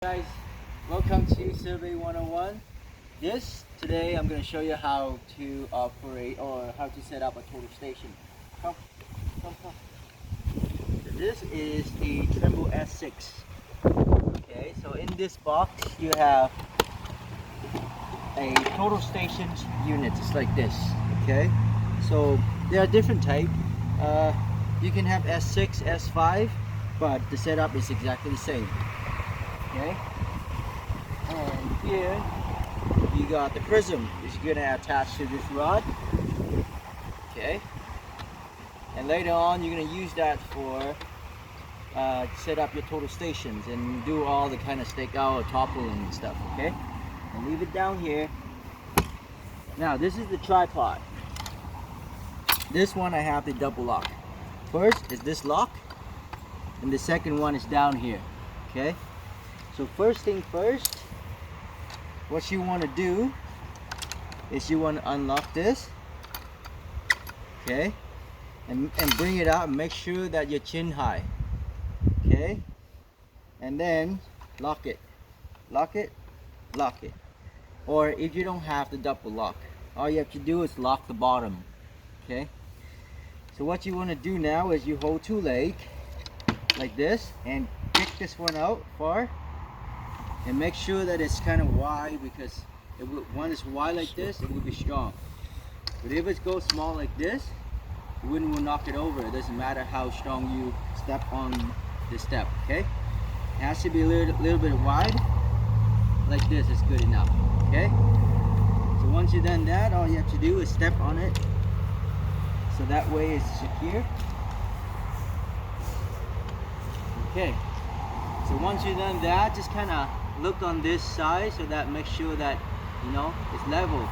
Guys, welcome to Survey 101. Today I'm going to show you how to operate or how to set up a total station. Come, come. So this is a Tremble S6. Okay, so in this box you have a total station unit just like this. Okay, so there are different types. You can have S6, S5, but the setup is exactly the same. Okay, and here you got the prism, which is gonna attach to this rod. Okay, and later on you're gonna use that for set up your total stations and do all the kind of stake out or toppling and stuff. Okay, and leave it down here. Now this is the tripod. This one I have the double lock. First is this lock, and the second one is down here. Okay. So first thing first, what you want to do is you want to unlock this, okay, and bring it out and make sure that you're chin high, okay, and then lock it, lock it, lock it. Or if you don't have the double lock, all you have to do is lock the bottom, okay. So what you want to do now is you hold two legs like this and kick this one out far. And make sure that it's kind of wide, because when it's wide like this, it will be strong. But if it goes small like this, the wind will knock it over. It doesn't matter how strong you step on the step, okay? It has to be a little bit wide, like this is good enough, okay? So once you've done that, all you have to do is step on it, so that way it's secure. Okay, so once you've done that, just kind of look on this side so that make sure that it's level.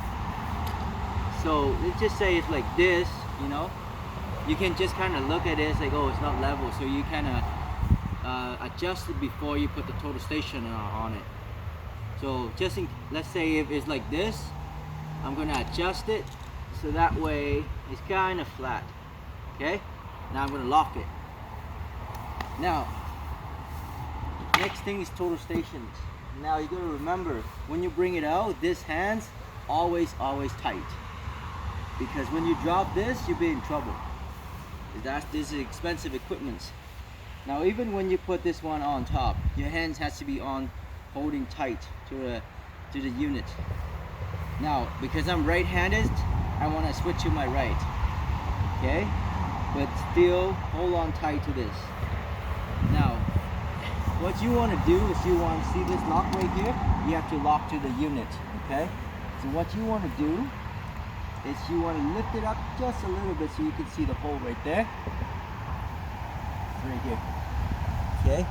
So let's just say it's like this, you can just kind of look at it, it's like, oh, it's not level, so you kind of adjust it before you put the total station on it. So let's say if it's like this, I'm gonna adjust it so that way it's kind of flat. Okay, now I'm gonna lock it. Now next thing is total stations. Now you gotta remember, when you bring it out, this hand's always tight, because when you drop this, you'll be in trouble. This is expensive equipment. Now even when you put this one on top, your hands has to be on holding tight to the unit. Now because I'm right-handed, I want to switch to my right. Okay, but still hold on tight to this. Now what you want to do is you want to see this lock right here, you have to lock to the unit, okay? So what you want to do is you want to lift it up just a little bit so you can see the hole right there. Right here, okay?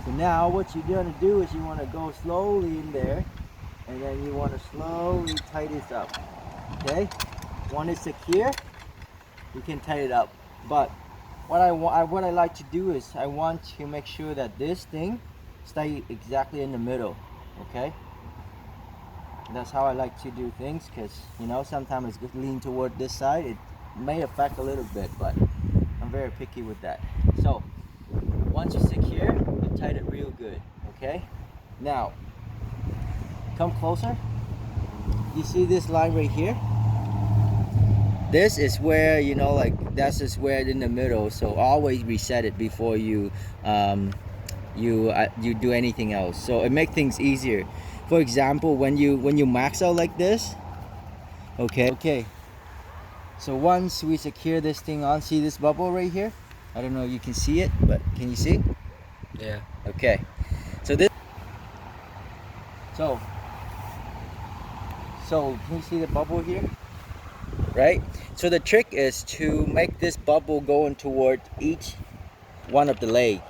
So now what you're going to do is you want to go slowly in there, and then you want to slowly tighten this up, okay? When it's secure, you can tighten it up, but what I like to do is I want to make sure that this thing stays exactly in the middle, okay? That's how I like to do things, because sometimes it's lean toward this side. It may affect a little bit, but I'm very picky with that. So once you secure, you tighten it real good, okay? Now come closer. You see this line right here? This is where that's just where in the middle. So always reset it before you do anything else. So it makes things easier. For example, when you max out like this, okay. So once we secure this thing on, see this bubble right here? I don't know if you can see it, but can you see? Yeah. Okay. So this. So can you see the bubble here? Right? So the trick is to make this bubble going toward each one of the leg.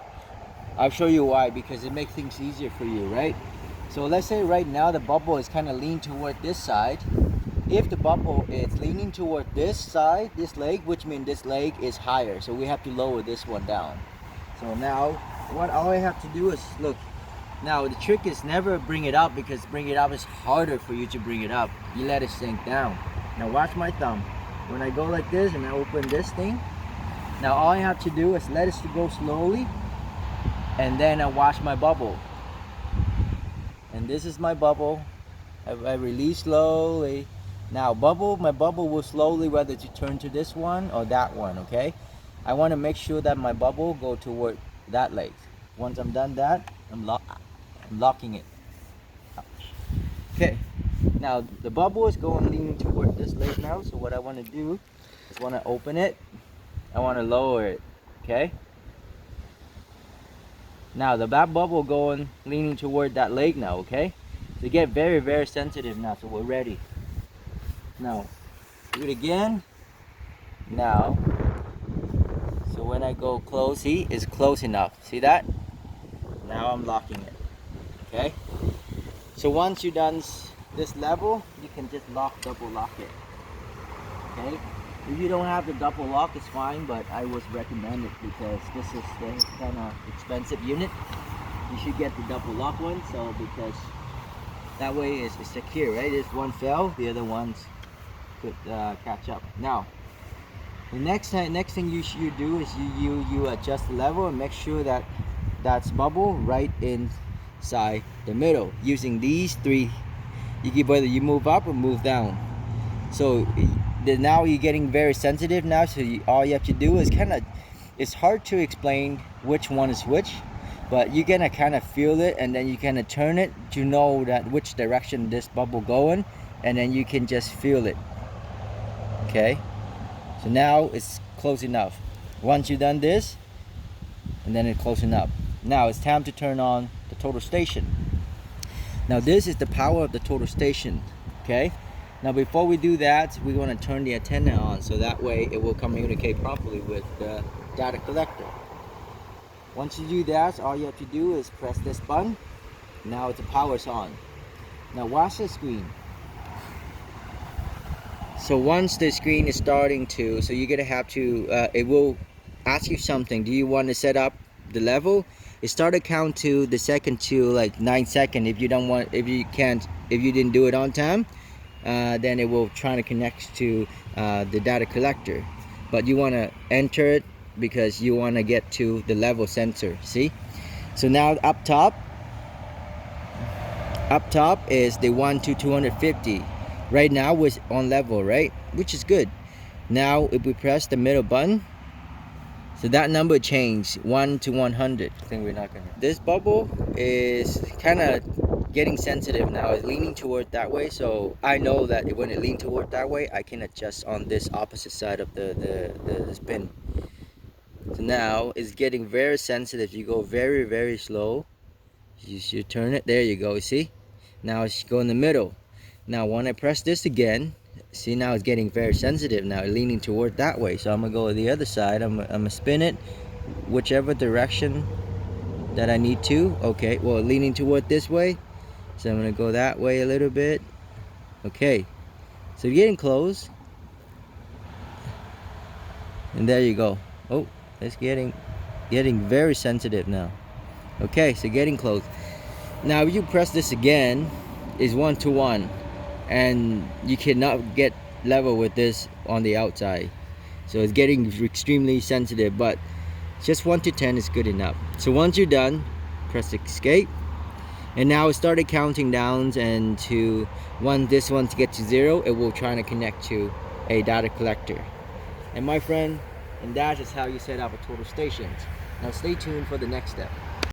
I'll show you why, because it makes things easier for you, right? So let's say right now the bubble is kind of leaning toward this side. If the bubble is leaning toward this side, this leg, which means this leg is higher, so we have to lower this one down. So now all I have to do is look. Now the trick is never bring it up, because bring it up is harder for you to bring it up. You let it sink down. Now watch my thumb. When I go like this and I open this thing, now all I have to do is let it go slowly, and then I watch my bubble. and this is my bubble. I release slowly. Now my bubble will slowly whether to turn to this one or that one, okay? I want to make sure that my bubble go toward that leg. Once I'm done that, I'm locking it. Okay, now the bubble is going leaning toward this leg now, so what I want to do is want to open it. I want to lower it, okay? Now that bubble going leaning toward that leg now, okay? So get very, very sensitive now, so we're ready. Now, do it again. Now, so when I go close, see, it's close enough. See that? Now I'm locking it, okay? So once you're done this level, you can just double lock it, okay? If you don't have the double lock, it's fine, but I would recommend it because this is the kind of expensive unit. You should get the double lock one, so because that way it's secure, right? If one fell, the other ones could catch up. Now, the next thing you should do is you adjust the level and make sure that that's bubble right inside the middle. Using these three, you can whether you move up or move down. So now you're getting very sensitive now. So all you have to do is it's hard to explain which one is which, but you're gonna kind of feel it, and then you kind of turn it to know that which direction this bubble going, and then you can just feel it. Okay. So now it's close enough. Once you've done this, and then it's close enough. Now it's time to turn on the total station. Now this is the power of the total station, okay? Now before we do that, we want to turn the antenna on so that way it will communicate properly with the data collector. Once you do that, all you have to do is press this button. Now the power's on. Now watch the screen. So once the screen is starting to, so you're gonna have to, it will ask you something. Do you want to set up the level? It started count to the second to like 9 seconds. If you didn't do it on time, then it will try to connect to the data collector. But you want to enter it because you want to get to the level sensor. See? So now up top is the 1 to 250. Right now we're on level, right? Which is good. Now if we press the middle button, so that number changed 1 to 100. I think we're not gonna. This bubble is kind of getting sensitive now. It's leaning toward that way, so I know that when it leans toward that way, I can adjust on this opposite side of the spin. So now it's getting very sensitive. You go very, very slow. You turn it. There you go. See? Now it's go in the middle. Now when I press this again, see now it's getting very sensitive now, leaning toward that way. So I'm gonna go to the other side. I'm gonna spin it whichever direction that I need to. Okay, well leaning toward this way, so I'm gonna go that way a little bit. Okay, so getting close, and there you go. Oh, it's getting very sensitive now. Okay, so getting close. Now if you press this again, is 1 to 1. And you cannot get level with this on the outside, so it's getting extremely sensitive, but just 1 to 10 is good enough. So once you're done, press escape, and now it started counting down, and to this one to get to 0, it will try to connect to a data collector. And my friend, and that is how you set up a total station. Now stay tuned for the next step.